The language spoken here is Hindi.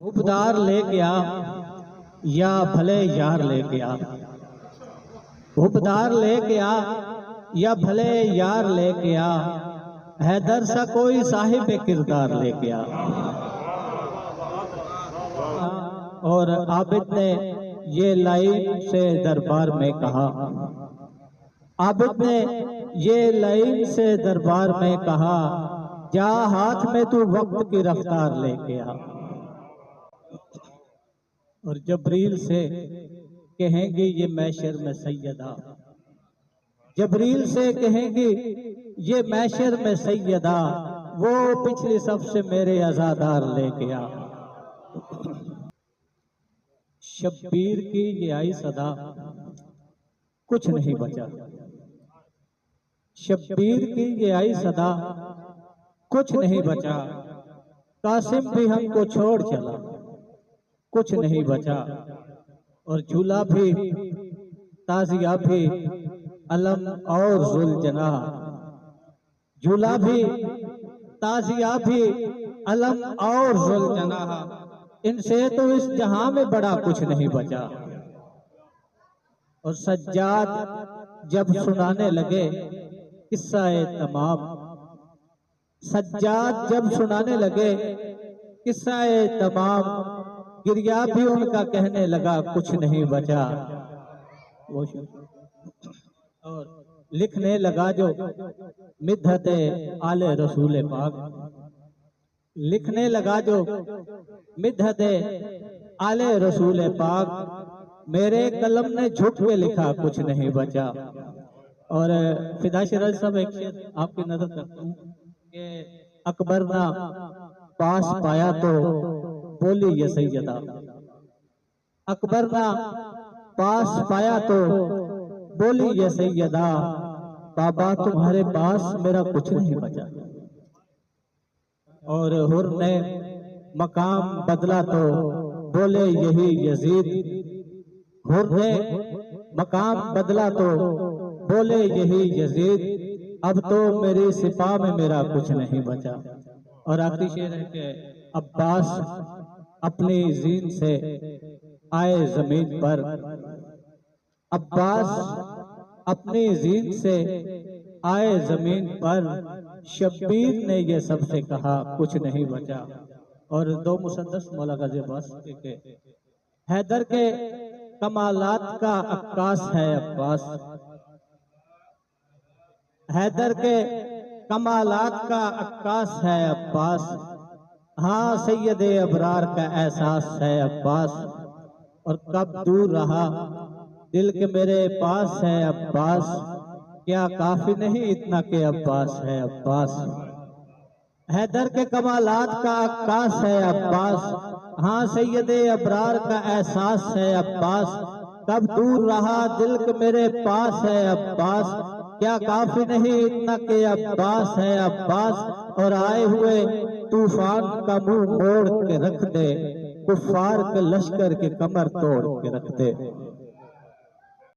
उपदार लेके आ या भले यार लेके आ, उपदार लेके आ या भले यार लेके आ, हैदर सा कोई साहिब किरदार लेके आ। और आबिद ने ये लाइन से दरबार में कहा, आबिद ने ये लाइन से दरबार में कहा, जा हाथ में तू वक्त की रफ्तार लेके आ। और जबरील से कहेंगे ये मैशर में सैयदा, जबरील से कहेंगे ये मैशर में सैयदा, वो पिछली सफ से मेरे आजादार लेके आ। शब्बीर की ये आई सदा, कुछ नहीं बचा। शब्बीर की ये आई सदा, कुछ नहीं बचा। कासिम भी हमको छोड़ चला, कुछ नहीं बचा। और झूला भी, ताजिया भी, अलम और जुलजना, झूला भी, ताजिया भी, अलम और जुलजना, इनसे तो इस जहां में बड़ा कुछ नहीं बचा। और सज्जाद जब सुनाने लगे किस्सा-ए तमाम, सज्जाद जब सुनाने लगे किस्सा-ए तमाम, गिरिया भी उनका कहने लगा कुछ नहीं बचा। वो और लिखने लगा जो मिद्दत आले रसूल पाक, लिखने लगा जो मिद्दत आले रसूल पाक, मेरे कलम ने झुक के लिखा कुछ नहीं बचा। और फिदा शिराज साहब एक शेर आपकी नजर करता हूँ कि अकबर ना पास पाया तो बोली ये सैयदा, अकबर ना पास पाया तो बोली ये सैयदा, बाबा तुम्हारे पास मेरा कुछ नहीं बचा। और हुर ने मकाम बदला तो बोले यही यजीद, हुर ने मकाम बदला तो बोले यही यजीद, अब तो मेरी सिपा में मेरा कुछ नहीं बचा। और आखिरी शेर है कि अब्बास अपनी जीन से आए जमीन पर, अब्बास अपनी जीन से आए जमीन पर, शब्बीर ने ये सबसे कहा कुछ नहीं बचा। और दो मुसद्दस मौला गाज़ी अब्बास के हैदर के कमालात का अक्कास है अब्बास, हैदर के कमालात का अक्कास है अब्बास, हाँ सैयदे अबरार का एहसास है अब्बास। और कब दूर रहा दिल के मेरे पास है अब्बास, क्या काफी नहीं इतना के अब्बास है अब्बास। हैदर के कमालात का अक्कास है अब्बास, हाँ सैयदे अबरार का एहसास है अब्बास। कब दूर रहा दिल के मेरे पास है अब्बास, क्या काफी नहीं इतना के अब्बास है अब्बास। और आए हुए तूफान का मुंह मोड़ के रख दे, कुफ्फार के लश्कर के कमर तोड़ के रख दे।